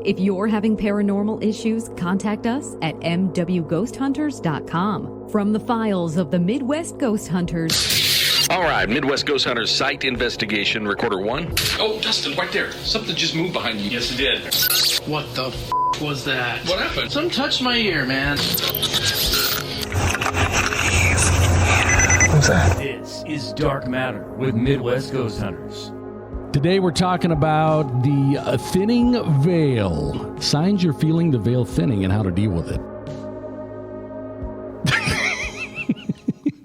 If you're having paranormal issues, contact us at mwghosthunters.com. From the files of the Midwest Ghost Hunters. All right, Midwest Ghost Hunters site investigation, recorder 1. Oh, Dustin, right there. Something just moved behind you. Yes, it did. What the was that? What happened? Something touched my ear, man. What's that? This is Dark Matter with Midwest Ghost Hunters. Today we're talking about the thinning veil. Signs you're feeling the veil thinning and how to deal with it.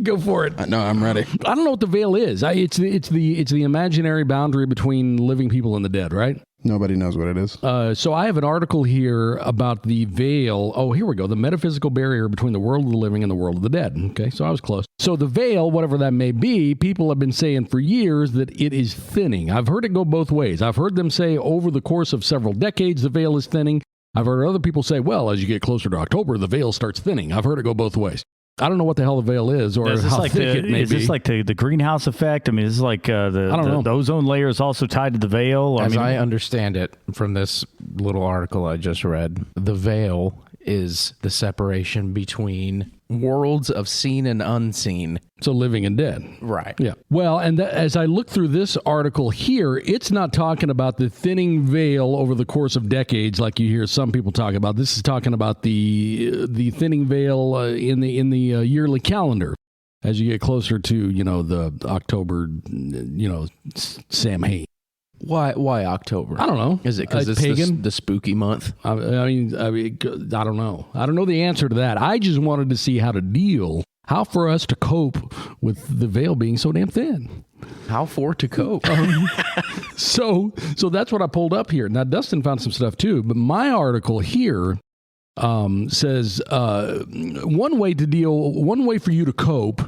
Go for it. No, I'm ready. I don't know what the veil is. It's the imaginary boundary between living people and the dead, right? Nobody knows what it is. So I have an article here about the veil. Oh, here we go. The metaphysical barrier between the world of the living and the world of the dead. Okay, so I was close. So the veil, whatever that may be, people have been saying for years that it is thinning. I've heard it go both ways. I've heard them say over the course of several decades, the veil is thinning. I've heard other people say, well, as you get closer to October, the veil starts thinning. I've heard it go both ways. I don't know what the hell the veil is or how thick it may be. Is this like the greenhouse effect? I mean, is this like the ozone layer is also tied to the veil? As I understand it from this little article I just read, the veil is the separation between worlds of seen and unseen. So living and dead. Right. Yeah. Well, and as I look through this article here, it's not talking about the thinning veil over the course of decades like you hear some people talk about. This is talking about the thinning veil in the yearly calendar as you get closer to, the October, Samhain. Why October? I don't know. Is it because it's pagan? The spooky month? I mean, I don't know. I don't know the answer to that. I just wanted to see how for us to cope with the veil being so damn thin. How for to cope? So that's what I pulled up here. Now, Dustin found some stuff too, but my article here says one way for you to cope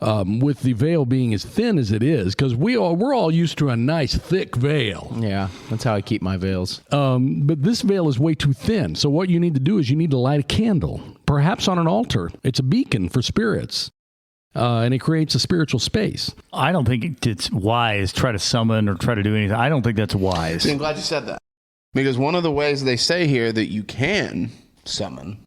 with the veil being as thin as it is, because we're all used to a nice thick veil. Yeah, that's how I keep my veils. But this veil is way too thin. So what you need to do is you need to light a candle, perhaps on an altar. It's a beacon for spirits, and it creates a spiritual space. I don't think it's wise to try to summon or try to do anything. I don't think that's wise. I'm glad you said that. Because one of the ways they say here that you can summon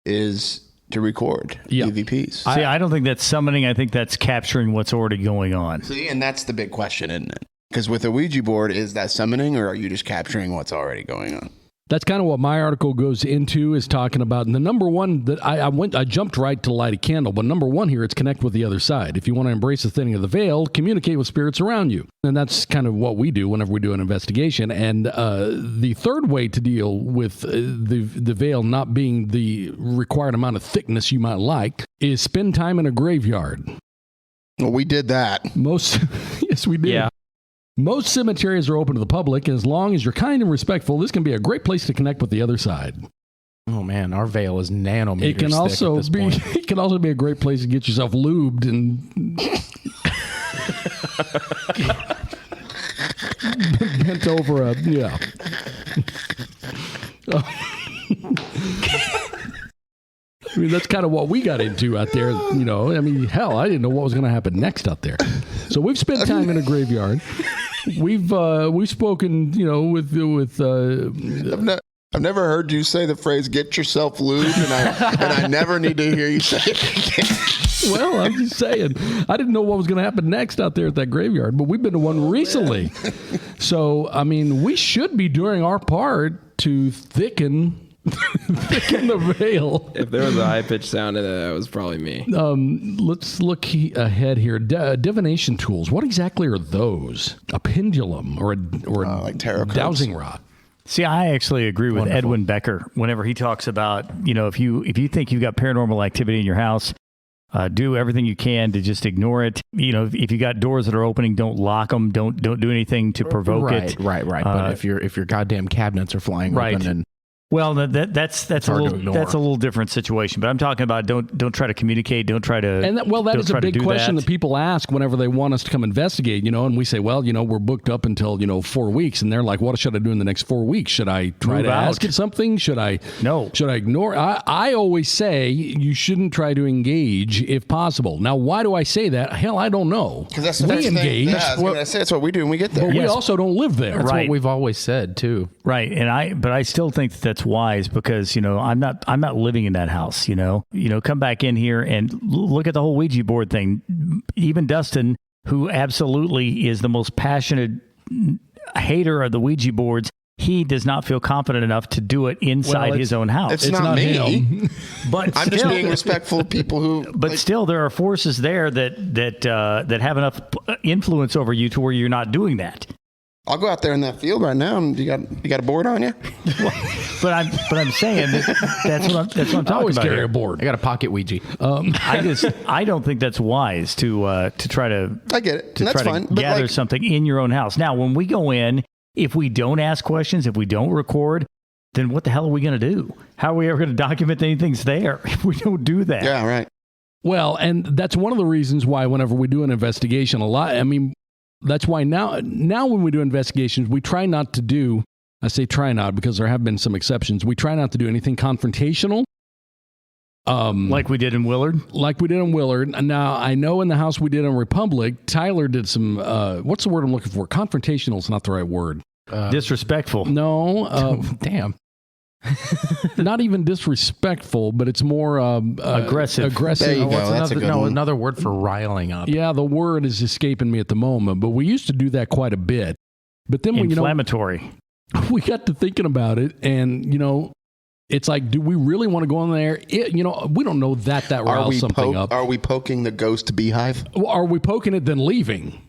is to record EVPs. I don't think that's summoning. I think that's capturing what's already going on. See, and that's the big question, isn't it? Because with a Ouija board, is that summoning or are you just capturing what's already going on? That's kind of what my article goes into, is talking about. And the number one that I jumped right to light a candle, but number one here, it's connect with the other side. If you want to embrace the thinning of the veil, communicate with spirits around you. And that's kind of what we do whenever we do an investigation. And the third way to deal with the veil not being the required amount of thickness you might like is spend time in a graveyard. Well, we did that. Yes, we did. Yeah. Most cemeteries are open to the public, and as long as you're kind and respectful, this can be a great place to connect with the other side. Oh man, our veil is nanometers thick at this point. It can also be a great place to get yourself lubed and bent over I mean, that's kind of what we got into out there, I mean, hell, I didn't know what was going to happen next out there. So we've spent time in a graveyard. We've spoken, with. I've never heard you say the phrase "get yourself lubed," and I never need to hear you say it again. Well, I'm just saying, I didn't know what was going to happen next out there at that graveyard, but we've been to one recently. So, I mean, we should be doing our part to thicken the veil. If there was a high-pitched sound in it, that was probably me. Let's look ahead here. Divination tools. What exactly are those? A pendulum or like tarot cards? Dowsing rod? See, I actually agree with Edwin Becker whenever he talks about, if you think you've got paranormal activity in your house, do everything you can to just ignore it. If you got doors that are opening, don't lock them. Don't do anything to provoke it. Right. But if your goddamn cabinets are flying open and Well, that's a little different situation. But I'm talking about don't try to communicate. Don't try to. And that is a big question that people ask whenever they want us to come investigate. And we say, well, we're booked up until 4 weeks, and they're like, what should I do in the next 4 weeks? Should I try to ask it something? Should I ignore? I always say you shouldn't try to engage if possible. Now, why do I say that? Hell, I don't know. Because that's the first engage. Yeah, I was gonna say that's what we do when we get there. But we also don't live there. That's what we've always said too. Right, but I still think that's wise because I'm not living in that house. Come back in here and look at the whole Ouija board thing. Even Dustin, who absolutely is the most passionate hater of the Ouija boards, he does not feel confident enough to do it inside his own house. It's not me. Him. But I'm just being respectful of people who. But still, there are forces there that have enough influence over you to where you're not doing that. I'll go out there in that field right now, and you got a board on you. But I'm saying that's what I'm talking about. I always carry a board. I got a pocket Ouija. I don't think that's wise to try to. I get it. To that's try fine. to gather something in your own house. Now, when we go in, if we don't ask questions, if we don't record, then what the hell are we going to do? How are we ever going to document anything's there if we don't do that? Yeah, right. Well, and that's one of the reasons why whenever we do an investigation, that's why now when we do investigations, we try not to do, I say try not because there have been some exceptions, we try not to do anything confrontational. Like we did in Willard? Now, I know in the house we did in Republic, Tyler did some, what's the word I'm looking for? Confrontational is not the right word. Disrespectful. No. Damn. Not even disrespectful, but it's more aggressive. There you go. That's another word for riling up. Yeah, the word is escaping me at the moment, but we used to do that quite a bit. But then inflammatory. We got to thinking about it, and it's like, do we really want to go in there? We don't know that riles something up. Are we poking the ghost beehive? Are we poking it then leaving?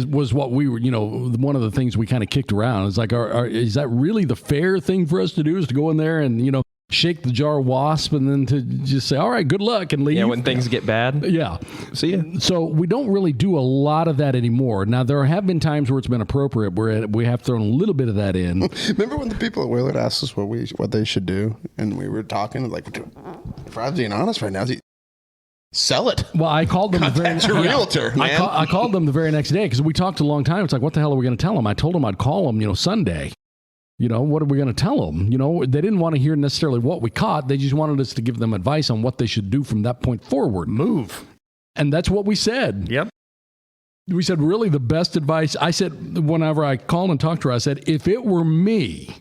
Was what we were, one of the things we kind of kicked around. It's like, is that really the fair thing for us to do? Is to go in there and shake the jar of wasp and then to just say, all right, good luck and leave. Yeah, when things get bad. Yeah. See ya. So we don't really do a lot of that anymore. Now, there have been times where it's been appropriate where we have thrown a little bit of that in. Remember when the people at Willard asked us what they should do? And we were talking like, if I was being honest right now, sell it. Well, I called them realtor, man. I called them the very next day because we talked a long time. It's like, what the hell are we going to tell them? I told them I'd call them, Sunday. What are we going to tell them? They didn't want to hear necessarily what we caught. They just wanted us to give them advice on what they should do from that point forward. Move. And that's what we said. Yep. We said, really, the best advice. I said, whenever I called and talked to her, I said, if it were me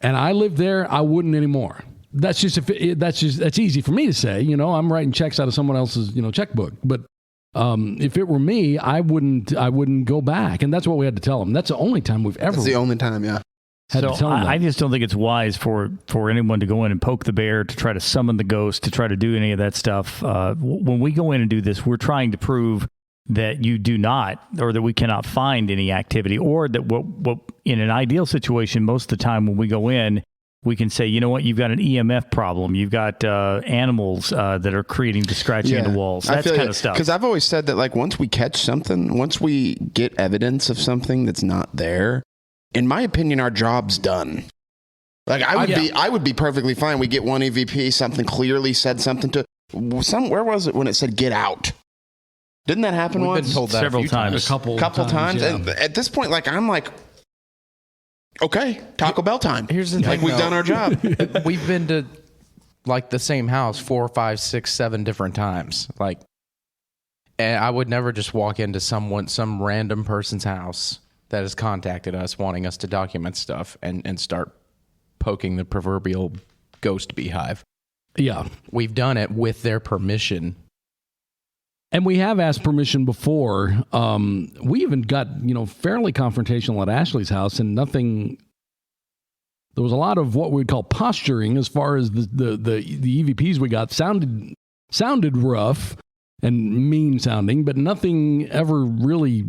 and I lived there, I wouldn't anymore. That's easy for me to say. I'm writing checks out of someone else's, checkbook. But if it were me, I wouldn't go back. And that's what we had to tell them. That's the only time we've ever. That's the only time, yeah. So I just don't think it's wise for anyone to go in and poke the bear, to try to summon the ghost, to try to do any of that stuff. When we go in and do this, we're trying to prove that you do not, or that we cannot find any activity, or that what in an ideal situation, most of the time when we go in, we can say, you've got an EMF problem. You've got animals that are creating the scratching in the walls. That's kind of stuff. Because I've always said that, like, once we catch something, once we get evidence of something that's not there, in my opinion, our job's done. Like, I would be perfectly fine. We get one EVP, something clearly said something to where was it when it said get out? Didn't that happen once? We've been told that several times. A couple times. Yeah. And at this point, I'm like, okay, Taco Bell time. Here's the thing, we've done our job. We've been to the same house 4, 5, 6, 7 different times. And I would never just walk into some random person's house that has contacted us wanting us to document stuff and start poking the proverbial ghost beehive. Yeah. We've done it with their permission. And we have asked permission before. We even got, fairly confrontational at Ashley's house, and nothing. There was a lot of what we would call posturing as far as the EVPs we got sounded rough and mean sounding, but nothing ever really.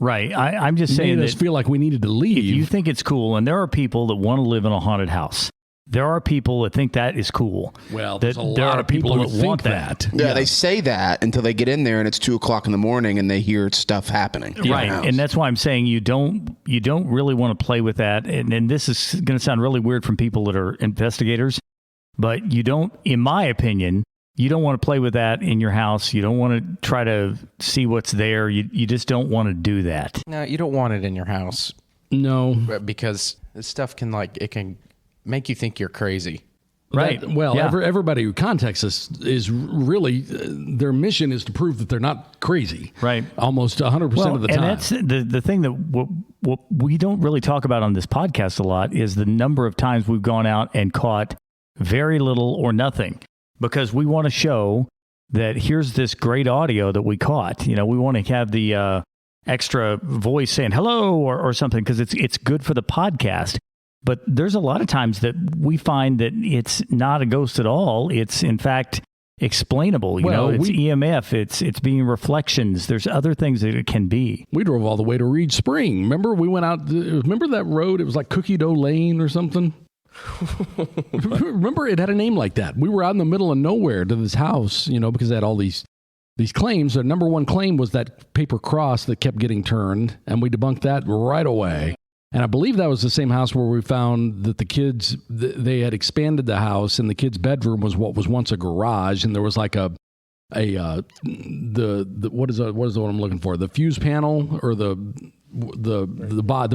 Right. I'm just saying made us feel like we needed to leave. If you think it's cool, and there are people that want to live in a haunted house, There are people that think that is cool. Well, that there's a lot of people that who want think that. Yeah, they say that until they get in there and it's 2:00 in the morning and they hear stuff happening. Right, and that's why I'm saying you don't really want to play with that. And this is going to sound really weird from people that are investigators, but you don't, in my opinion, you don't want to play with that in your house. You don't want to try to see what's there. You just don't want to do that. No, you don't want it in your house. No, because this stuff can it can make you think you're crazy. Right. Everybody who contacts us is really their mission is to prove that they're not crazy. Right. Almost 100% of the time. And that's the thing that what we don't really talk about on this podcast a lot is the number of times we've gone out and caught very little or nothing, because we want to show that here's this great audio that we caught. We want to have the extra voice saying hello or something, because it's good for the podcast. But there's a lot of times that we find that it's not a ghost at all. It's, in fact, explainable. It's EMF. It's being reflections. There's other things that it can be. We drove all the way to Reed Spring. Remember, we went out. Remember that road? It was like Cookie Dough Lane or something. Remember, it had a name like that. We were out in the middle of nowhere to this house, because it had all these claims. The number one claim was that paper cross that kept getting turned, and we debunked that right away. And I believe that was the same house where we found that the kids, they had expanded the house, and the kids' bedroom was what was once a garage, and there was like what is the one I'm looking for? The fuse panel or the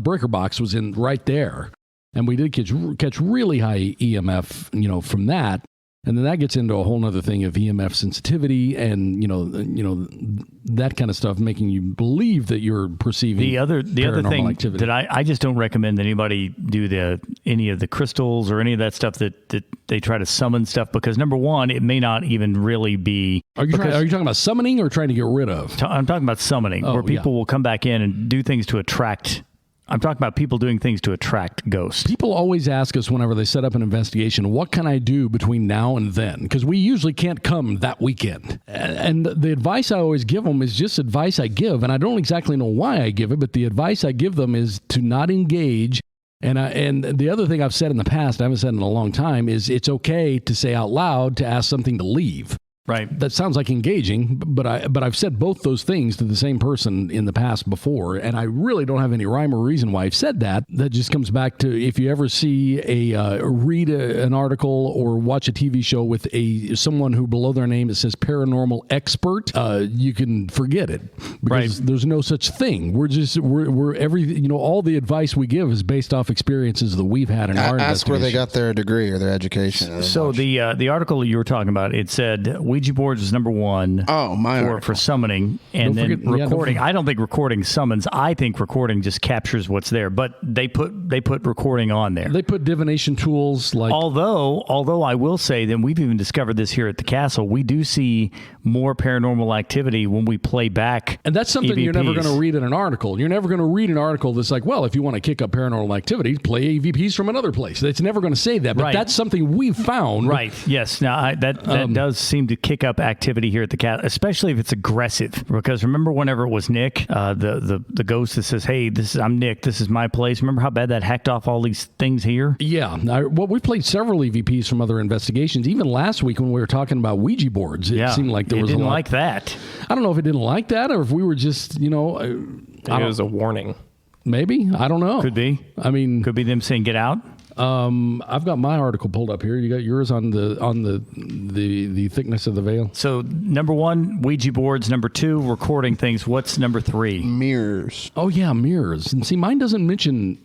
breaker box was in right there, and we did catch really high EMF, from that. And then that gets into a whole nother thing of EMF sensitivity and, that kind of stuff, making you believe that you're perceiving the other thing activity. that I just don't recommend that anybody do any of the crystals or any of that stuff that they try to summon stuff, because number one, it may not even really be. Are you talking about summoning or trying to get rid of? I'm talking about summoning, where people will come back in and do things to attract. I'm talking about people doing things to attract ghosts. People always ask us whenever they set up an investigation, what can I do between now and then? Because we usually can't come that weekend. And the advice I always give them is just advice I give. And I don't exactly know why I give it, but the advice I give them is to not engage. And the other thing I've said in the past, I haven't said in a long time, is it's okay to say out loud to ask something to leave. Right. That sounds like engaging, but I've said both those things to the same person in the past before, and I really don't have any rhyme or reason why I've said that. That just comes back to if you ever see read an article or watch a TV show with someone who below their name it says paranormal expert, you can forget it, because there's no such thing. We're all the advice we give is based off experiences that we've had in our investigation. Ask where they got their degree or their education. So the article you were talking about, it said Ouija boards is number one. Oh, for summoning, and then recording. I don't think recording summons. I think recording just captures what's there. But they put recording on there. They put divination tools like. Although I will say that we've even discovered this here at the castle. We do see more paranormal activity when we play back. And that's something EVPs. You're never going to read in an article. You're never going to read an article that's like, well, if you want to kick up paranormal activity, play EVPs from another place. It's never going to say that. But that's something we've found. Right. Yes. Now that does seem to kick up activity here at the cat, especially if it's aggressive. Because remember, whenever it was Nick, the ghost that says, "Hey, I'm Nick. This is my place." Remember how bad that hacked off all these things here? Yeah. We played several EVPs from other investigations. Even last week when we were talking about Ouija boards, it seemed like there was a lot. It didn't like that. I don't know if it didn't like that or if we were just, it was a warning. Maybe. I don't know. Could be. I mean, could be them saying, "Get out." I've got my article pulled up here. You got yours on the thickness of the veil. So number one, Ouija boards. Number two, recording things. What's number three? Mirrors. Oh yeah, mirrors. And see, mine doesn't mention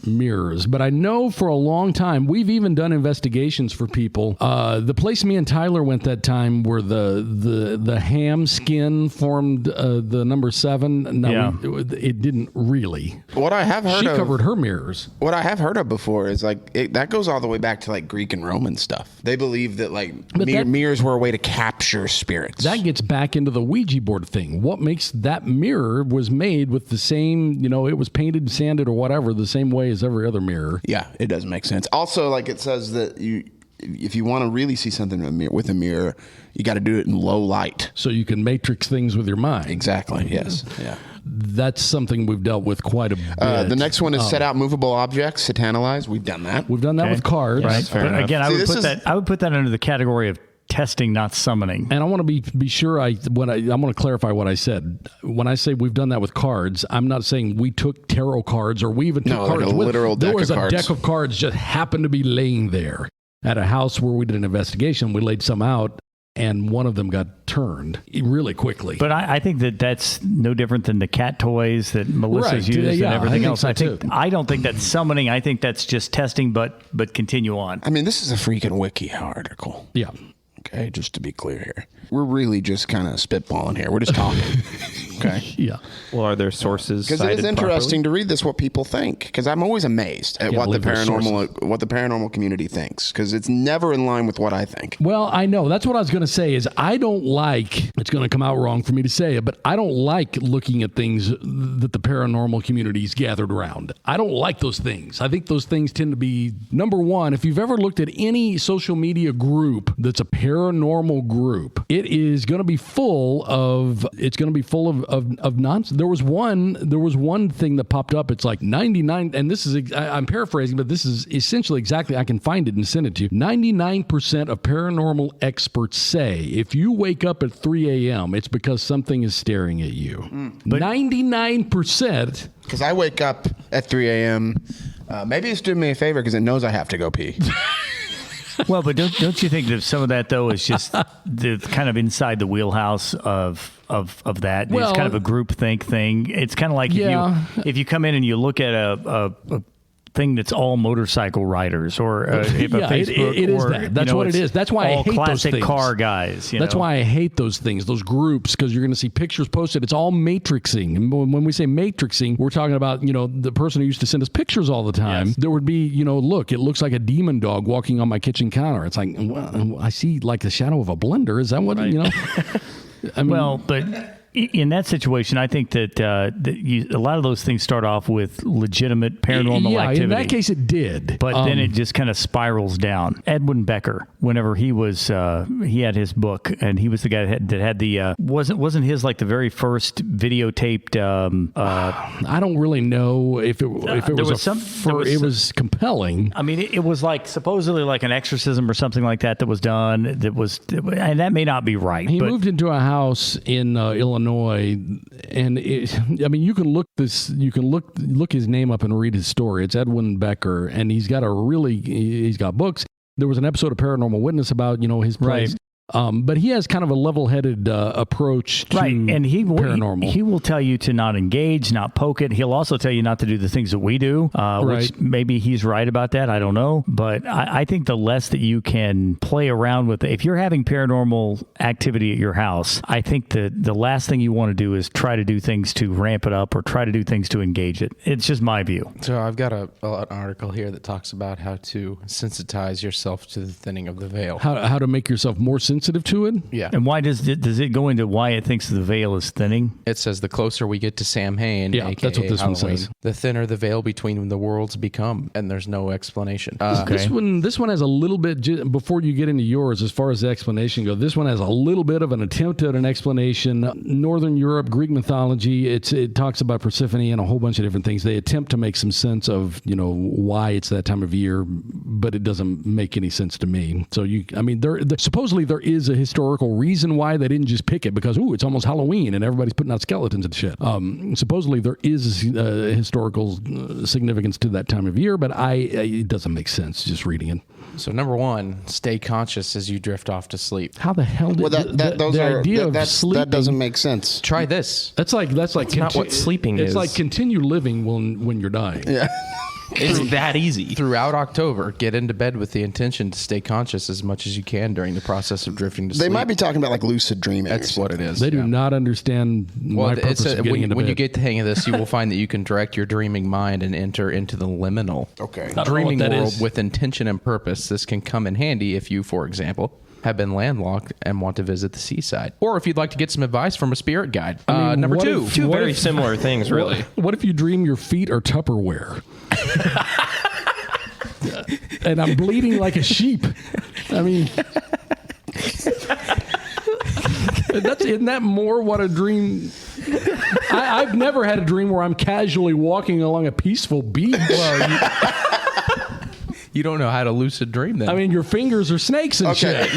mirrors, but I know for a long time we've even done investigations for people. The place me and Tyler went that time where the ham skin formed the number 7. No, it didn't really. What I have heard she covered her mirrors. What I have heard of before is that goes all the way back to Greek and Roman stuff. They believe that mirrors were a way to capture spirits. That gets back into the Ouija board thing. What makes that mirror was made with the same, it was painted, sanded, or whatever, the same way as every other mirror. Yeah, it does make sense. Also, it says that if you want to really see something with a mirror, you got to do it in low light. So you can matrix things with your mind. Exactly. Yes. Yeah. That's something we've dealt with quite a bit. The next one is set out movable objects to tantalize. We've done that. We've done that with cards. Right. But enough. again, I would put that under the category of testing, not summoning. And I want to be sure I want to clarify what I said. When I say we've done that with cards, I'm not saying we took tarot cards or we even took cards. Like a literal deck of cards. There was a deck of cards just happened to be laying there at a house where we did an investigation. We laid some out, and one of them got turned really quickly. But I think that's no different than the cat toys that Melissa's used and everything else. I don't think that's summoning. I think that's just testing, but continue on. I mean, this is a freaking wiki article. Yeah. Okay, just to be clear here. We're really just kind of spitballing here. We're just talking. Okay? Yeah. Well, are there sources? Because it is interesting to read this, what people think. Because I'm always amazed at what the paranormal community thinks. Because it's never in line with what I think. Well, I know. That's what I was going to say is I don't like, it's going to come out wrong for me to say it, but I don't like looking at things that the paranormal community's gathered around. I don't like those things. I think those things tend to be, number one, if you've ever looked at any social media group that's a paranormal group, it is going to be full of nonsense. There was one thing that popped up. It's like 99, and this is, I'm paraphrasing, but this is essentially exactly, I can find it and send it to you. 99% of paranormal experts say if you wake up at 3 a.m., it's because something is staring at you. 99%. Because I wake up at 3 a.m. Maybe it's doing me a favor because it knows I have to go pee. Well, but don't you think that some of that though is just the kind of inside the wheelhouse of that? Well, it's kind of a groupthink thing. It's kind of like if you come in and you look at a thing that's all motorcycle riders or Facebook. It is that. That's what it is. That's why I hate those classic things. Car guys. That's why I hate those things, those groups, because you're going to see pictures posted. It's all matrixing. And when we say matrixing, we're talking about, the person who used to send us pictures all the time. Yes. There would be, look, it looks like a demon dog walking on my kitchen counter. It's like, well, I see like the shadow of a blender. Is that what, I mean, well, but in that situation, I think that a lot of those things start off with legitimate paranormal activity. In that case, it did. But then it just kind of spirals down. Edwin Becker, whenever he had his book, and he was the guy that had the wasn't his like the very first videotaped. I don't really know if it was compelling. I mean, it was like supposedly like an exorcism or something like that was done. And that may not be right. He moved into a house in Illinois, and you can look his name up and read his story. It's Edwin Becker, and he's got books. There was an episode of Paranormal Witness about his place. Right. But he has kind of a level-headed approach to paranormal. He will tell you to not engage, not poke it. He'll also tell you not to do the things that we do, which maybe he's right about that. I don't know. But I think the less that you can play around with it, if you're having paranormal activity at your house, I think the last thing you want to do is try to do things to ramp it up or try to do things to engage it. It's just my view. So I've got an article here that talks about how to sensitize yourself to the thinning of the veil. How to make yourself more sensitive to it? Yeah. And why does it go into why it thinks the veil is thinning? It says the closer we get to Samhain, aka that's what this Halloween, one says. The thinner the veil between the worlds become, and there's no explanation. This one has a little bit, before you get into yours, as far as the explanation goes, this one has a little bit of an attempt at an explanation. Northern Europe, Greek mythology, it talks about Persephone and a whole bunch of different things. They attempt to make some sense of, why it's that time of year, but it doesn't make any sense to me. So supposedly there is a historical reason why they didn't just pick it because, it's almost Halloween and everybody's putting out skeletons and shit. Supposedly there is historical significance to that time of year, but it doesn't make sense just reading it. So number one, stay conscious as you drift off to sleep. How the hell did sleeping, that doesn't make sense. Try this. That's not what sleeping is. It's like continue living when you're dying. Yeah. It's that easy. Throughout October, get into bed with the intention to stay conscious as much as you can during the process of drifting to sleep. They might be talking about like lucid dreaming. That's what it is. They do not understand my purpose of getting into bed. When you get the hang of this, you will find that you can direct your dreaming mind and enter into the liminal dreaming world with intention and purpose. This can come in handy if you, for example, have been landlocked and want to visit the seaside. Or if you'd like to get some advice from a spirit guide. Number two. Two very similar things, really. What if you dream your feet are Tupperware? And I'm bleeding like a sheep. I mean, isn't that more what a dream? I've never had a dream where I'm casually walking along a peaceful beach. You don't know how to lucid dream then. I mean, your fingers are snakes and shit.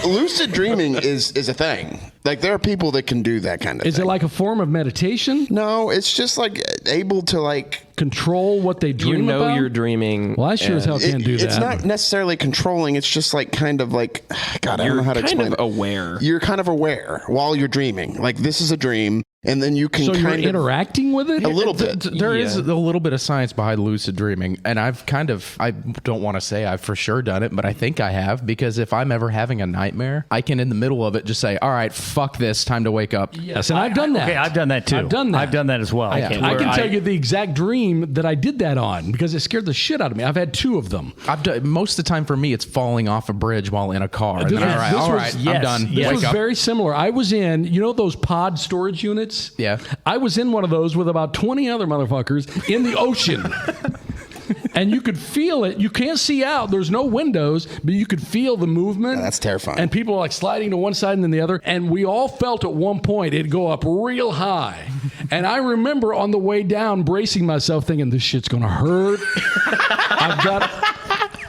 Lucid dreaming is a thing. Like, there are people that can do that kind of thing. Is it like a form of meditation? No, it's just like able to like control what they dream about? You know you're dreaming. Well, I sure as hell can't do that. It's not necessarily controlling. It's just like kind of like, God, I don't know how to explain it. You're kind of aware. You're kind of aware while you're dreaming. Like, this is a dream. And then you can so kind you're interacting with it? A little bit. There is a little bit of science behind lucid dreaming. And I don't want to say I've for sure done it, but I think I have. Because if I'm ever having a nightmare, I can in the middle of it just say, all right, fuck this, time to wake up. Yes, and I've done that. Okay, I've done that too. I've done that as well. I can tell you the exact dream that I did that on because it scared the shit out of me. I've had 2 of them. I've done, most of the time for me, it's falling off a bridge while in a car. This I'm done. This Wake was up. very similar. I was in, those pod storage units? Yeah. I was in one of those with about 20 other motherfuckers in the ocean. And you could feel it. You can't see out. There's no windows, but you could feel the movement. Yeah, that's terrifying. And people are like sliding to one side and then the other. And we all felt at one point it go up real high. And I remember on the way down bracing myself thinking, this shit's going to hurt.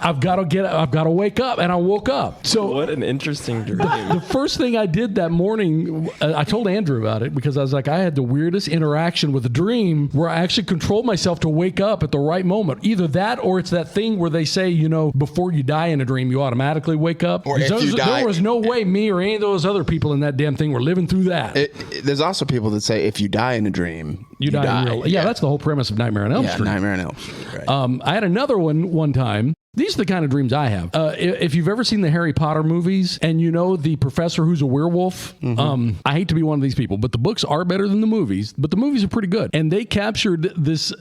I've got to wake up. And I woke up. So what an interesting dream. The first thing I did that morning, I told Andrew about it because I was like, I had the weirdest interaction with a dream where I actually controlled myself to wake up at the right moment. Either that or it's that thing where they say, before you die in a dream, you automatically wake up. Or if you die, there was no way me or any of those other people in that damn thing were living through that. There's also people that say if you die in a dream, you die. In real. Yeah, that's the whole premise of Nightmare on Elm Street. Nightmare on Elm Street. Right. I had another one time. These are the kind of dreams I have. If you've ever seen the Harry Potter movies and the professor who's a werewolf, I hate to be one of these people, but the books are better than the movies, but the movies are pretty good. And they captured this,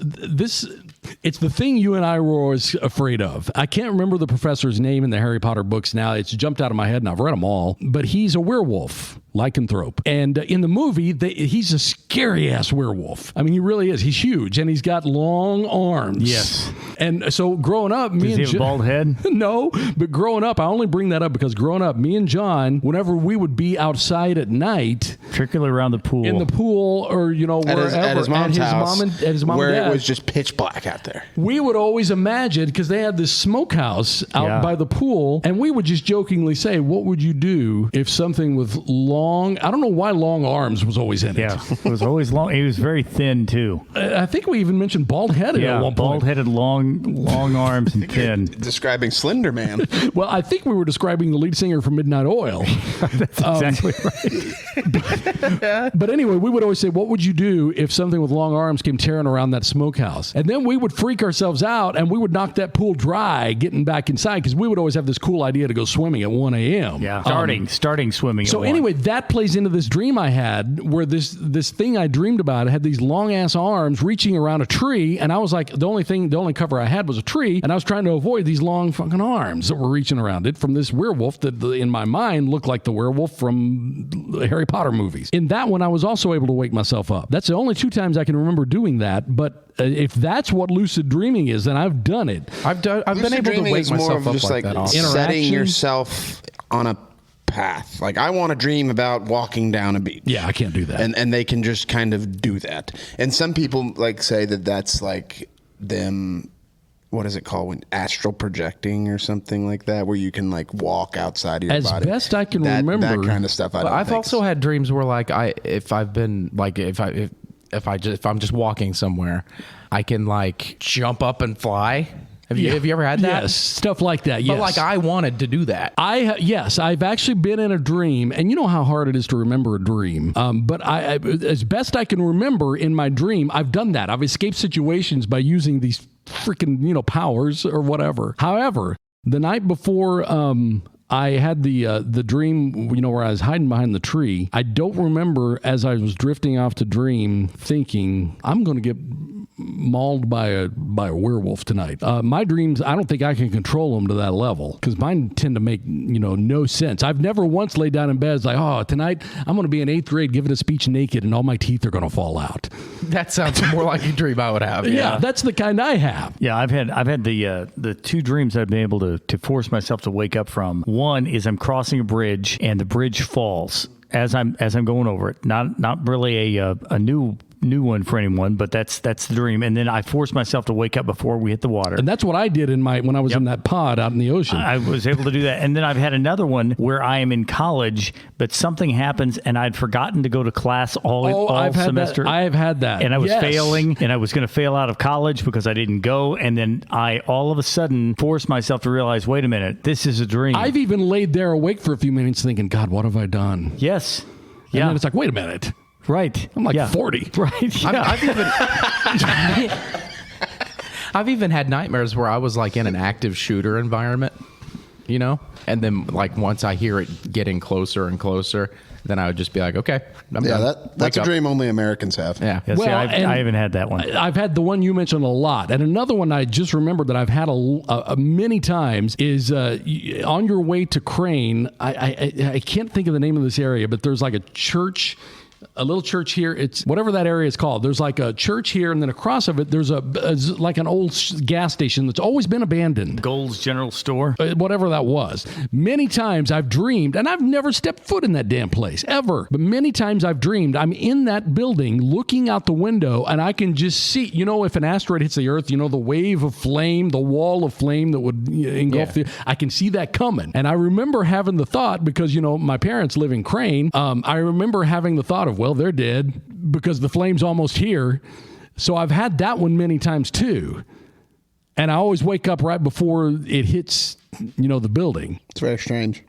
it's the thing you and I were always afraid of. I can't remember the professor's name in the Harry Potter books now. It's jumped out of my head and I've read them all, but he's a werewolf. Lycanthrope. And in the movie, he's a scary-ass werewolf. I mean, he really is. He's huge, and he's got long arms. Yes. And so growing up, Does he have a bald head? No, but growing up, I only bring that up because growing up, me and John, whenever we would be outside at night, particularly around the pool, in the pool, or wherever, at his mom's house, at his mom where and dad, it was just pitch black out there. We would always imagine, because they had this smokehouse out by the pool, and we would just jokingly say, "What would you do if something with long?" I don't know why long arms was always in it. Yeah, it was always long. He was very thin too. I think we even mentioned bald-headed at one point. Bald-headed, long arms and thin. Describing Slender Man. Well, I think we were describing the lead singer from Midnight Oil. That's exactly right. But anyway, we would always say, what would you do if something with long arms came tearing around that smokehouse? And then we would freak ourselves out, and we would knock that pool dry getting back inside, because we would always have this cool idea to go swimming at 1 a.m. Yeah, starting swimming So anyway, that plays into this dream I had where this thing I dreamed about had these long ass arms reaching around a tree, and I was like, the only cover I had was a tree, and I was trying to avoid these long fucking arms that were reaching around it from this werewolf that in my mind looked like the werewolf from the Harry Potter movies. In that one, I was also able to wake myself up. That's the only 2 times I can remember doing that, but if that's what lucid dreaming is, then I've done it. I've been able to wake myself up like that. Setting yourself on a path. Like, I want to dream about walking down a beach. Yeah, I can't do that. And they can just kind of do that. And some people say that that's like them, what is it called, when astral projecting or something like that, where you can like walk outside of your body. As best I can remember, that kind of stuff. I've also had dreams where if I'm just walking somewhere, I can like jump up and fly. Have you ever had that? Yes, stuff like that. Yes. But I wanted to do that. Yes, I've actually been in a dream, and you know how hard it is to remember a dream. But I, as best I can remember in my dream, I've done that. I've escaped situations by using these freaking powers or whatever. However, the night before I had the dream, where I was hiding behind the tree, I don't remember as I was drifting off to dream thinking, I'm going to get mauled by a werewolf tonight. My dreams, I don't think I can control them to that level, because mine tend to make no sense. I've never once laid down in bed like, tonight I'm going to be in 8th grade giving a speech naked and all my teeth are going to fall out. That sounds more like a dream I would have. Yeah, that's the kind I have. Yeah, I've had the two dreams I've been able to force myself to wake up from. One is I'm crossing a bridge and the bridge falls as I'm going over it. Not really a new one for anyone, but that's the dream. And then I forced myself to wake up before we hit the water. And that's what I did when I was in that pod out in the ocean. I was able to do that. And then I've had another one where I am in college, but something happens and I'd forgotten to go to class all semester. I have had that. And I was failing, and I was going to fail out of college because I didn't go. And then I all of a sudden forced myself to realize, wait a minute, this is a dream. I've even laid there awake for a few minutes thinking, God, what have I done? Yes. And then it's like, wait a minute. Right. I'm like 40. Right. Yeah. I've even had nightmares where I was like in an active shooter environment, and then like once I hear it getting closer and closer, then I would just be like, okay, I'm done. That's a dream only Americans have. Yeah. Well, see, I haven't had that one. I've had the one you mentioned a lot. And another one I just remembered that I've had many times is on your way to Crane. I can't think of the name of this area, but there's like a church. A little church here. It's whatever that area is called. There's like a church here, and then across of it, there's like an old gas station that's always been abandoned. Gold's General Store. Whatever that was. Many times I've dreamed, and I've never stepped foot in that damn place, ever. But many times I've dreamed I'm in that building looking out the window, and I can just see, if an asteroid hits the Earth, the wave of flame, the wall of flame that would engulf I can see that coming. And I remember having the thought, because, my parents live in Crane, I remember having the thought of, well, they're dead because the flame's almost here. So I've had that one many times too. And I always wake up right before it hits, the building. It's very strange.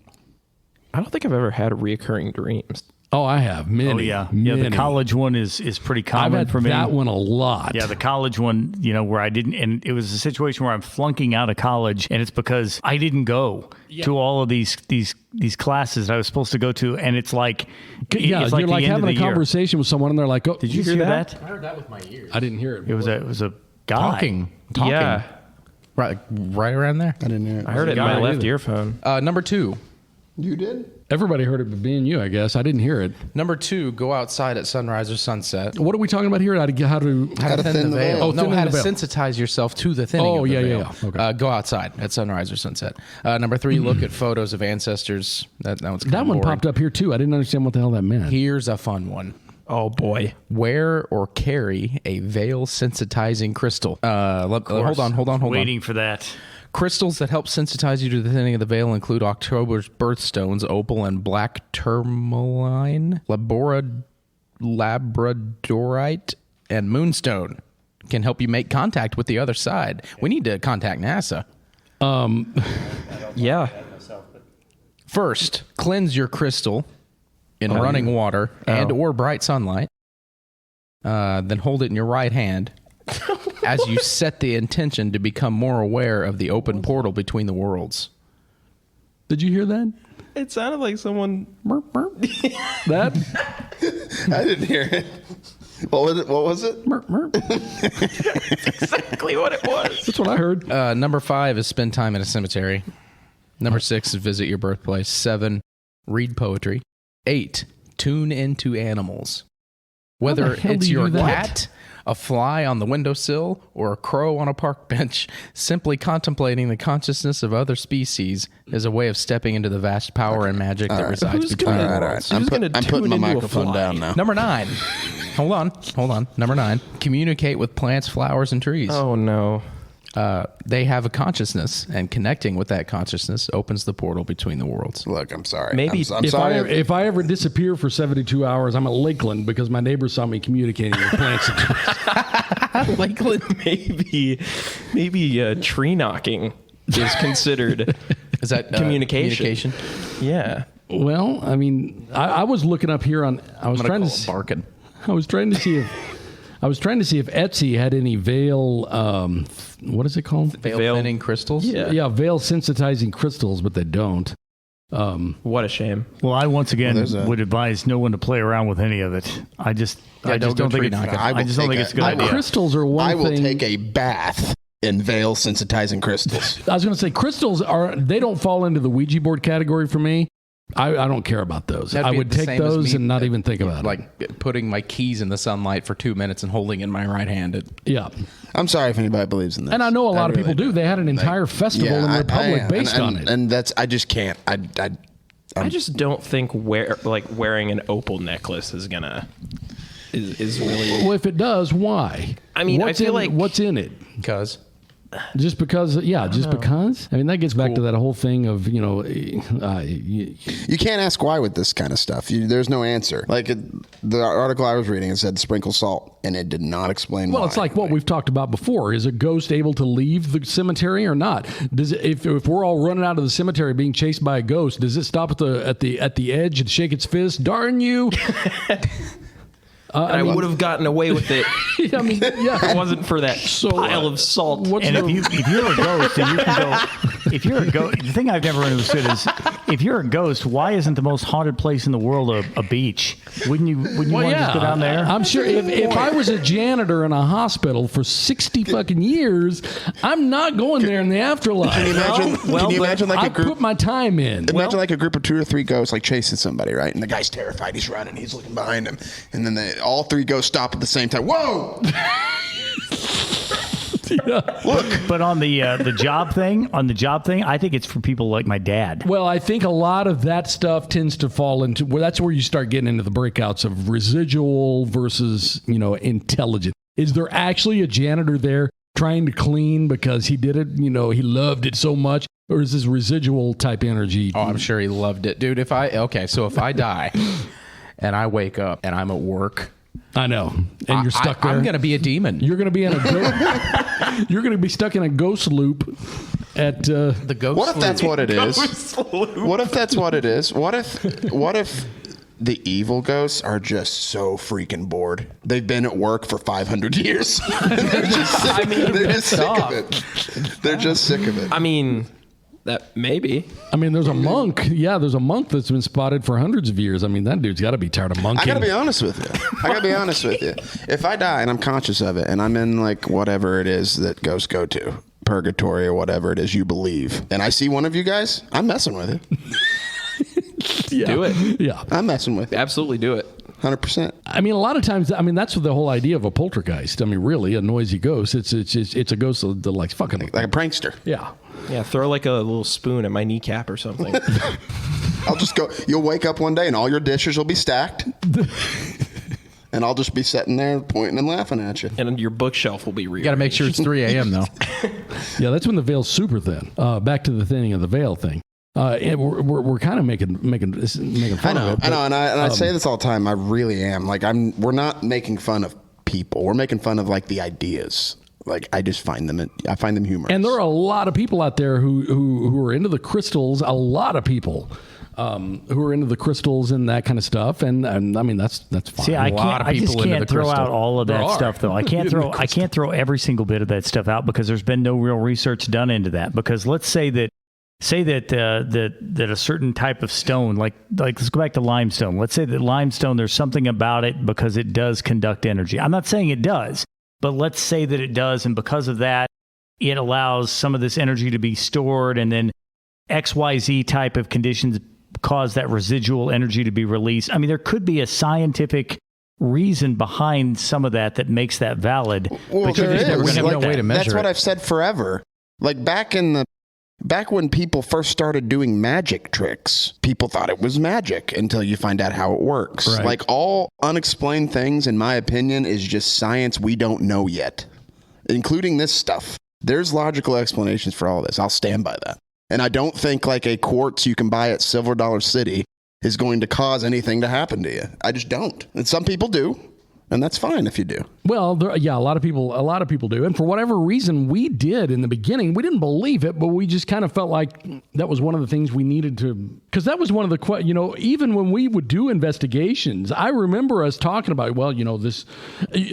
I don't think I've ever had reoccurring dreams. Oh, I have many. Oh yeah, many. The college one is pretty common I've had for me. That one a lot. Yeah, the college one, where I didn't, and it was a situation where I'm flunking out of college, and it's because I didn't go to all of these classes that I was supposed to go to, and it's like, you're like having a conversation with someone, and they're like, "Oh, did you hear that? I heard that with my ears. I didn't hear it. It was a guy Talking. Yeah. Right around there. I didn't hear it. I heard it in my left earphone. Number 2. You did? Everybody heard it, but being you, I guess. I didn't hear it. Number 2, go outside at sunrise or sunset. What are we talking about here? How to thin the veil. Oh, No, thin how the to veil. sensitize yourself to the thinning of the veil. Yeah. Okay. Go outside at sunrise or sunset. Number 3, look at photos of ancestors. That one's That one popped up here too. I didn't understand what the hell that meant. Here's a fun one. Oh boy. Wear or carry a veil sensitizing crystal. Hold on. Waiting for that. Crystals that help sensitize you to the thinning of the veil include October's birthstones, opal and black tourmaline, labradorite, and moonstone. Can help you make contact with the other side. We need to contact NASA. Yeah. First, cleanse your crystal in running water and or bright sunlight. Then hold it in your right hand as you set the intention to become more aware of the open portal between the worlds. Did you hear that? It sounded like someone. That? I didn't hear it. What was it? Merp, merp. Exactly what it was. That's what I heard. Number 5 is spend time in a cemetery. Number 6 is visit your birthplace. 7, read poetry. 8, tune into animals. Whether hell it's do you your do that? cat, a fly on the windowsill, or a crow on a park bench, simply contemplating the consciousness of other species is a way of stepping into the vast power and magic that resides Who's between gonna- the All right. worlds. I'm gonna putting tune my into a microphone fly? down now. Number 9. Hold on. Number 9. Communicate with plants, flowers, and trees. Oh no. They have a consciousness, and connecting with that consciousness opens the portal between the worlds. Look, I'm sorry. Maybe I'm If sorry. if I ever disappear for 72 hours, I'm at Lakeland because my neighbor saw me communicating with plants. Lakeland, maybe tree knocking is considered. Is that Communication. Yeah. Well, I mean, I was looking up here on. I was trying to. barking. I was trying to see if Etsy had any veil. What is it called? Veil thinning crystals? Yeah, veil sensitizing crystals, but they don't. What a shame. Well, I once again there's a- would advise no one to play around with any of it. I just don't don't go think tree it's. knocking. I just don't think it's a good idea. Crystals are one I will thing. take a bath in veil sensitizing crystals. I was going to say crystals they don't fall into the Ouija board category for me. I don't care about those. That'd I be would the take same as those me, and not even think about it. Like putting my keys in the sunlight for 2 minutes and holding in my right hand. Yeah. I'm sorry if anybody believes in this. And I know a lot of really people do. They had an entire festival in Republic based on it. And that's, I just can't. I just don't think wearing an opal necklace is gonna is really. Well, if it does, why? I mean, I feel like what's in it? Because Just because, because. I mean, that gets back to that whole thing of, you can't ask why with this kind of stuff. There's no answer. Like the article I was reading, it said sprinkle salt, and it did not explain why. Well, it's like what we've talked about before. Is a ghost able to leave the cemetery or not? Does it, if we're all running out of the cemetery being chased by a ghost, does it stop at the edge and shake its fist? Darn you! I would have gotten away with it. I mean, yeah. If it wasn't for that pile of salt. And if you're a ghost, and you can go. If you're a ghost, the thing I've never understood is, if you're a ghost, why isn't the most haunted place in the world a beach? Wouldn't you want to just go down there? I'm sure if I was a janitor in a hospital for 60 fucking years, I'm not going there in the afterlife. Can you imagine like I a group? put my time in. Imagine like a group of 2 or 3 ghosts like chasing somebody, right? And the guy's terrified. He's running. He's looking behind him, and then all 3 ghosts stop at the same time. Whoa! Look, but on the job thing, I think it's for people like my dad. Well, I think a lot of that stuff tends to fall into that's where you start getting into the breakouts of residual versus, intelligent. Is there actually a janitor there trying to clean because he did it, he loved it so much? Or is this residual type energy? Oh, I'm sure he loved it. Dude, if I die and I wake up and I'm at work, I know, and you're stuck there. I'm going to be a demon. You're going to be in you're going to be stuck in a ghost loop at the ghost. What if that's what it is? What if that's what it is? What if the evil ghosts are just so freaking bored? They've been at work for 500 years. They're just sick of it. They're just sick of it. I mean, that maybe. I mean, there's a monk. Yeah, there's a monk that's been spotted for hundreds of years. I mean, that dude's got to be tired of monking. I got to be honest with you. If I die and I'm conscious of it and I'm in like whatever it is that ghosts go to, purgatory or whatever it is you believe, and I see one of you guys, I'm messing with it. Yeah. Do it. Yeah. I'm messing with it. Absolutely do it. 100%. I mean, a lot of times, that's the whole idea of a poltergeist. I mean, really, a noisy ghost. It's a ghost that likes fucking. Like a prankster. Yeah. Yeah, throw like a little spoon at my kneecap or something. I'll just go. You'll wake up one day and all your dishes will be stacked. And I'll just be sitting there pointing and laughing at you. And your bookshelf will be rearranged. You got to make sure it's 3 a.m. though. Yeah, that's when the veil's super thin. Back to the thinning of the veil thing. And we're kind of making fun of it. I know, and I say this all the time. I really am. Like we're not making fun of people. We're making fun of like the ideas. Like I just find them humorous. And there are a lot of people out there who are into the crystals. A lot of people who are into the crystals and that kind of stuff. And I mean that's fine. See, I just can't throw out all of that stuff though. I can't throw every single bit of that stuff out because there's been no real research done into that. Because let's say that a certain type of stone, like let's go back to limestone. Let's say that limestone, there's something about it because it does conduct energy. I'm not saying it does, but let's say that it does, and because of that, it allows some of this energy to be stored, and then XYZ type of conditions cause that residual energy to be released. I mean, there could be a scientific reason behind some of that makes that valid. Well, there is. No way to measure That's what I've said forever. Like back when people first started doing magic tricks, people thought it was magic until you find out how it works. Right. Like all unexplained things, in my opinion, is just science we don't know yet, including this stuff. There's logical explanations for all this. I'll stand by that. And I don't think like a quartz you can buy at Silver Dollar City is going to cause anything to happen to you. I just don't. And some people do. And that's fine if you do. Well, a lot of people do. And for whatever reason, we did in the beginning. We didn't believe it, but we just kind of felt like that was one of the things we needed to, because that was one of the, even when we would do investigations, I remember us talking about, this,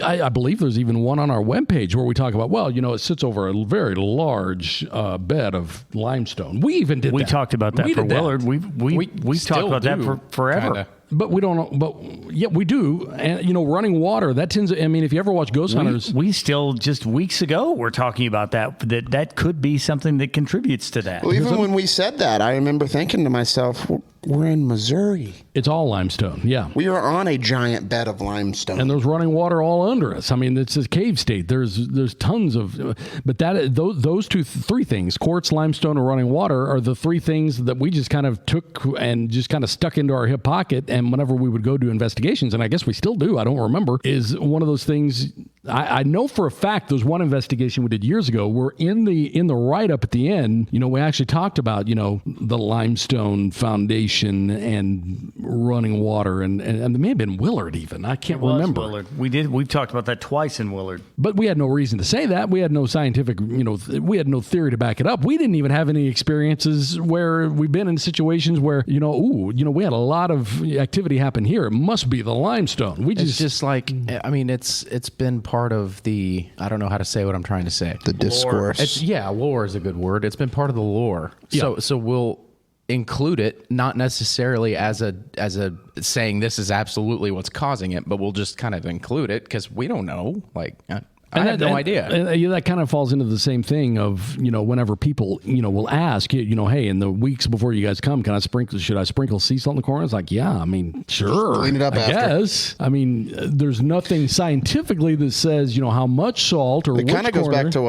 I believe there's even one on our webpage where we talk about, it sits over a very large bed of limestone. We even did that. We talked about that for Willard. We've talked about that for forever. Kinda. But we don't know. But yeah, we do. And running water, that tends to, if you ever watch Ghost Hunters, we still just weeks ago we're talking about that could be something that contributes to that. Well, even when we said that, I remember thinking to myself, well, We're in Missouri. It's all limestone. Yeah. We are on a giant bed of limestone. And there's running water all under us. I mean, it's a cave state. There's tons of, but those three things, quartz, limestone, and running water, are the three things that we just kind of took and just kind of stuck into our hip pocket. And whenever we would go do investigations, and I guess we still do, I don't remember, is one of those things. I know for a fact there's one investigation we did years ago where in the write-up at the end, we actually talked about, the limestone foundation and running water, and it may have been Willard even. I can't remember. Willard. We've talked about that twice in Willard. But we had no reason to say that. We had no scientific, we had no theory to back it up. We didn't even have any experiences where we've been in situations where, we had a lot of activity happen here. It must be the limestone. It's just like, I mean, it's been part of the, I don't know how to say what I'm trying to say. The discourse. Lore is a good word. It's been part of the lore. Yeah. So we'll include it, not necessarily as a saying this is absolutely what's causing it, but we'll just kind of include it because we don't know. Like, I have no idea. And that kind of falls into the same thing of, whenever people, will ask, hey, in the weeks before you guys come, should I sprinkle sea salt in the corner? It's like, yeah, I mean, sure. Clean it up I after. guess. I mean, there's nothing scientifically that says, how much salt or It kind of goes corner. back to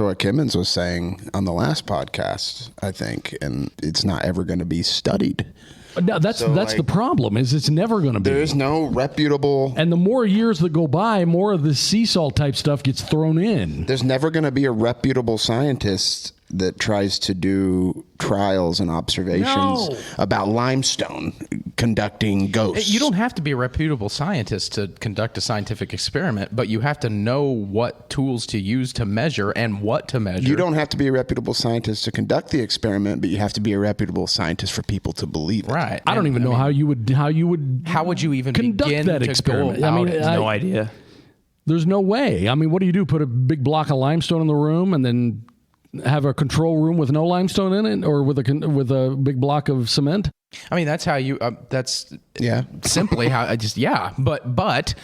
what Kimmons was saying on the last podcast, I think, and it's not ever going to be studied. No, that's the problem. Is it's never going to be. There is no reputable. And the more years that go by, more of the sea salt type stuff gets thrown in. There's never going to be a reputable scientist that tries to do trials and observations about limestone conducting ghosts. You don't have to be a reputable scientist to conduct a scientific experiment, but you have to know what tools to use to measure and what to measure. You don't have to be a reputable scientist to conduct the experiment, but you have to be a reputable scientist for people to believe it. Right. I don't even know how you would how would you even conduct begin that to experiment. go about I mean, it? No idea. There's no way. I mean, what do you do? Put a big block of limestone in the room and then have a control room with no limestone in it, or with a big block of cement? I mean, that's how you. That's simply how I just But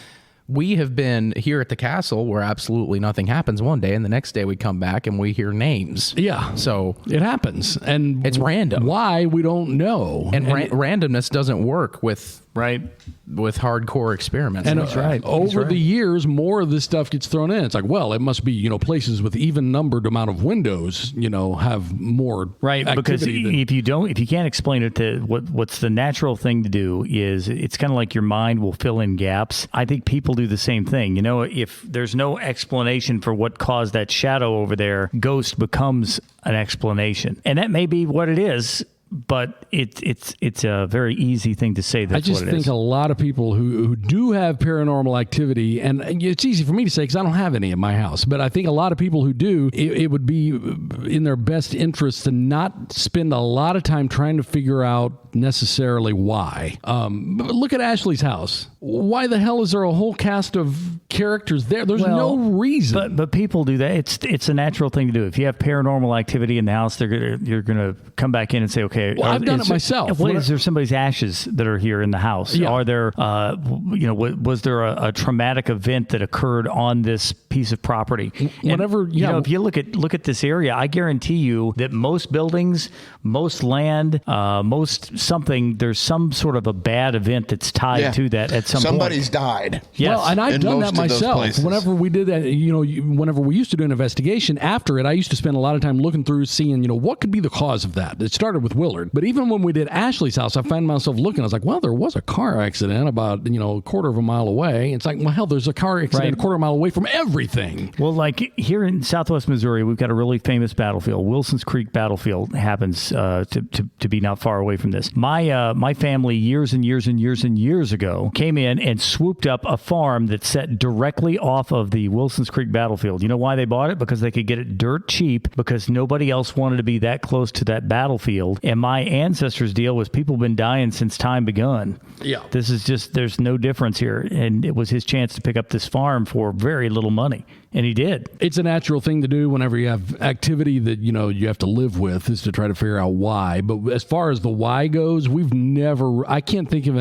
we have been here at the castle where absolutely nothing happens one day, and the next day we come back and we hear names. Yeah, so it happens, and it's random. Why we don't know, and randomness doesn't work with hardcore experiments. And over the years, more of this stuff gets thrown in. It's like, well, it must be places with even numbered amount of windows, have more because activity if you can't explain it to what's the natural thing to do is it's kind of like your mind will fill in gaps. I think people do the same thing. If there's no explanation for what caused that shadow over there, ghost becomes an explanation, and that may be what it is. But it's a very easy thing to say. That's I just think a lot of people who do have paranormal activity, and it's easy for me to say because I don't have any in my house, but I think a lot of people who do, it would be in their best interest to not spend a lot of time trying to figure out necessarily why. Look at Ashley's house. Why the hell is there a whole cast of characters there? There's no reason. But people do that. It's a natural thing to do. If you have paranormal activity in the house, you're gonna come back in and say, okay. Well, I've done it myself. Is there somebody's ashes that are here in the house? Yeah. Are there, was there a traumatic event that occurred on this piece of property? If you look at this area, I guarantee you that most buildings, most land, most something, there's some sort of a bad event that's tied to that at some point. Somebody's died. Yes. Well, and I've done that myself. Whenever we did that, whenever we used to do an investigation after it, I used to spend a lot of time looking through, seeing, what could be the cause of that. It started with Willard. But even when we did Ashley's house, I found myself looking. I was like, well, there was a car accident about, a quarter of a mile away. It's like, well, hell, there's a car accident a quarter of a mile away from everything. Well, like here in Southwest Missouri, we've got a really famous battlefield. Wilson's Creek Battlefield happens to be not far away from this. My family years and years and years and years ago came in and swooped up a farm that set directly off of the Wilson's Creek Battlefield. You know why they bought it? Because they could get it dirt cheap because nobody else wanted to be that close to that battlefield. And my ancestors' deal was people been dying since time begun. Yeah. This is just, there's no difference here. And it was his chance to pick up this farm for very little money. And he did. It's a natural thing to do whenever you have activity that, you have to live with, is to try to figure out why. But as far as the why goes, I can't think of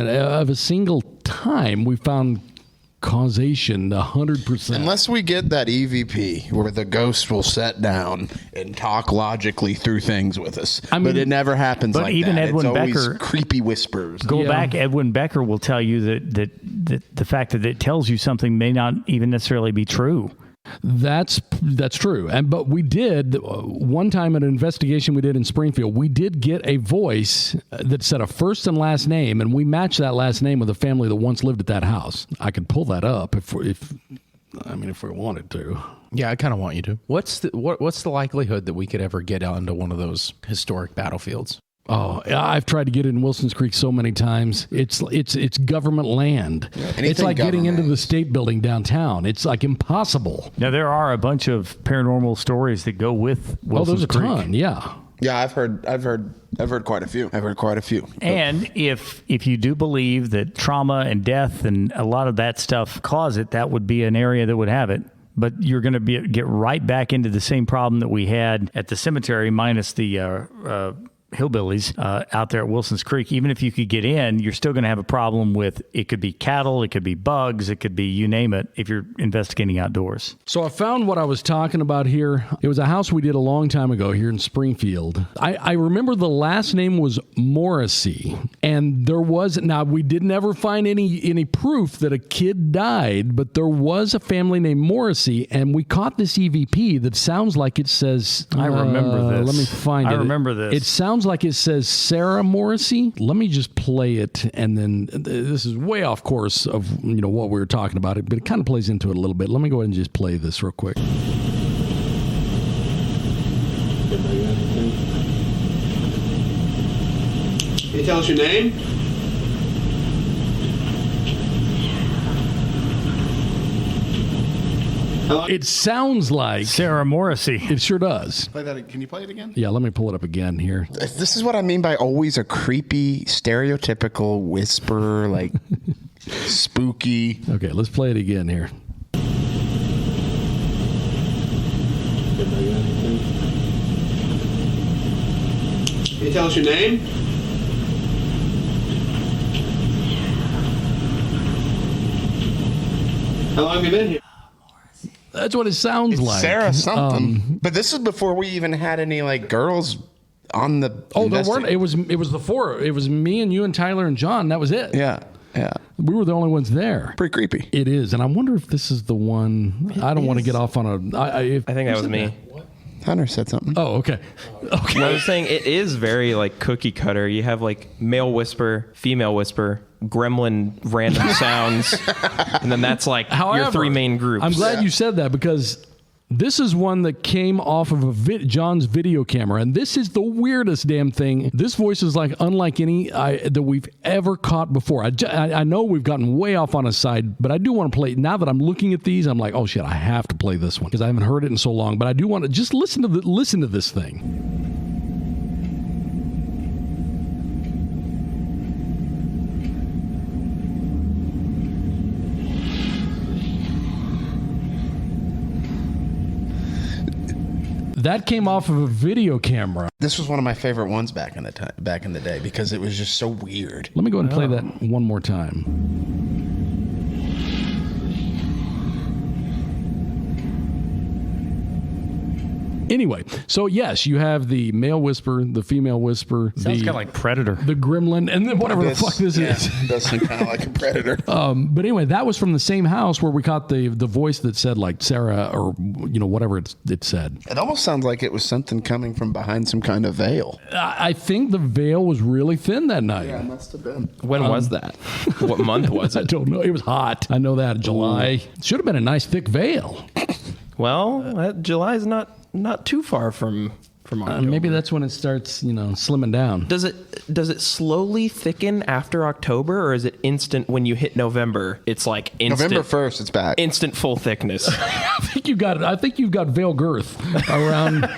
a single time we found causation 100%. Unless we get that EVP where the ghost will sit down and talk logically through things with us. But it never happens like even that. Edwin it's always Becker, creepy whispers. Go back, Edwin Becker will tell you that the fact that it tells you something may not even necessarily be true. That's true. But we did one time at an investigation we did in Springfield, we did get a voice that said a first and last name, and we matched that last name with a family that once lived at that house. I could pull that up if we wanted to. Yeah, I kind of want you to. What's the likelihood that we could ever get out into one of those historic battlefields? Oh, I've tried to get it in Wilson's Creek so many times. It's government land. It's like getting into the state building downtown. It's like impossible. Now, there are a bunch of paranormal stories that go with Wilson's Creek. There's a ton, yeah. Yeah, I've heard quite a few. And if you do believe that trauma and death and a lot of that stuff cause it, that would be an area that would have it. But you're going to get right back into the same problem that we had at the cemetery, minus the hillbillies out there at Wilson's Creek. Even if you could get in, you're still going to have a problem with, it could be cattle, it could be bugs, it could be you name it, if you're investigating outdoors. So I found what I was talking about here. It was a house we did a long time ago here in Springfield. I remember the last name was Morrissey, and there was, now we did never find any proof that a kid died, but there was a family named Morrissey, and we caught this EVP that sounds like it says, I remember this. Let me find it. I remember this. It sounds like it says Sarah Morrissey. Let me just play it, and then this is way off course of what we were talking about, but it kind of plays into it a little bit. Let me go ahead and just play this real quick. Can you tell us your name? It sounds like Sarah Morrissey. It sure does. Can you play it again? Yeah, let me pull it up again here. This is what I mean by always a creepy, stereotypical whisper, like spooky. Okay, let's play it again here. Can you tell us your name? How long have you been here? That's what it sounds like. Sarah something. But this is before we even had any girls on the. Oh, there weren't. It was the four. It was me and you and Tyler and John. That was it. Yeah. We were the only ones there. Pretty creepy. It is, and I wonder if this is the one. I don't want to get off on a. I think that was me. Hunter said something. Oh, okay. I was saying it is very cookie cutter. You have male whisper, female whisper, gremlin random sounds, and then that's your three main groups. I'm glad you said that, because this is one that came off of John's video camera, and this is the weirdest damn thing. This voice is unlike any that we've ever caught before. I know we've gotten way off on a side, but I do want to play. Now that I'm looking at these, I'm like, oh shit, I have to play this one because I haven't heard it in so long. But I do want to just listen to this thing. That came off of a video camera. This was one of my favorite ones back in the day because it was just so weird. Let me go ahead and play that one more time. Anyway, so yes, you have the male whisper, the female whisper. Sounds kind of like Predator. The gremlin, and then whatever the fuck this is. It does sound kind of like a Predator. But anyway, that was from the same house where we caught the voice that said Sarah or whatever it said. It almost sounds like it was something coming from behind some kind of veil. I think the veil was really thin that night. Yeah, it must have been. When was that? What month was it? I don't know. It was hot. I know that. July. Should have been a nice thick veil. Well, July's not too far from October. Maybe that's when it starts, slimming down. Does it slowly thicken after October, or is it instant when you hit November? It's instant. November 1st, it's back. Instant full thickness. I think you've got veil girth around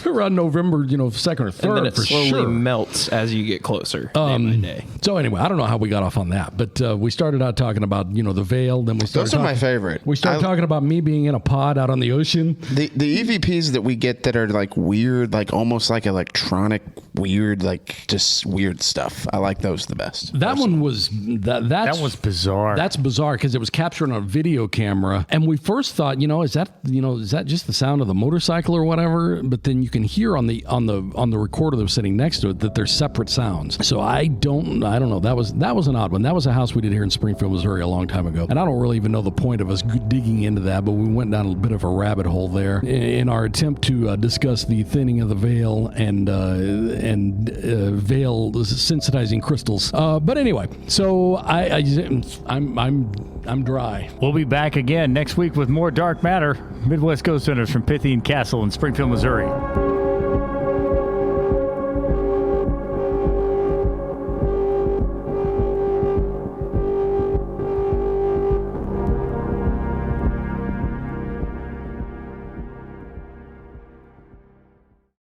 around November, 2nd or 3rd and then it for slowly sure. melts as you get closer, day by day. So anyway, I don't know how we got off on that, but we started out talking about, the veil. Then we started Those are my favorite. We started talking about me being in a pod out on the ocean. The EVPs that we get that are like weird, like almost like electronic weird, like just weird stuff. I like those the best. That one was that was bizarre. That's bizarre because it was captured on a video camera, and we first thought, is that just the sound of the motorcycle or whatever? But then you can hear on the recorder that was sitting next to it that there's separate sounds. So I don't know. That was an odd one. That was a house we did here in Springfield, Missouri, a long time ago, and I don't really even know the point of us digging into that, but we went down a bit of a rabbit hole there in our attempt to discuss the thinning of the veil and veil sensitizing crystals. But anyway, so I'm dry. We'll be back again next week with more Dark Matter. Midwest Ghost Hunters from Pythian Castle in Springfield, Missouri.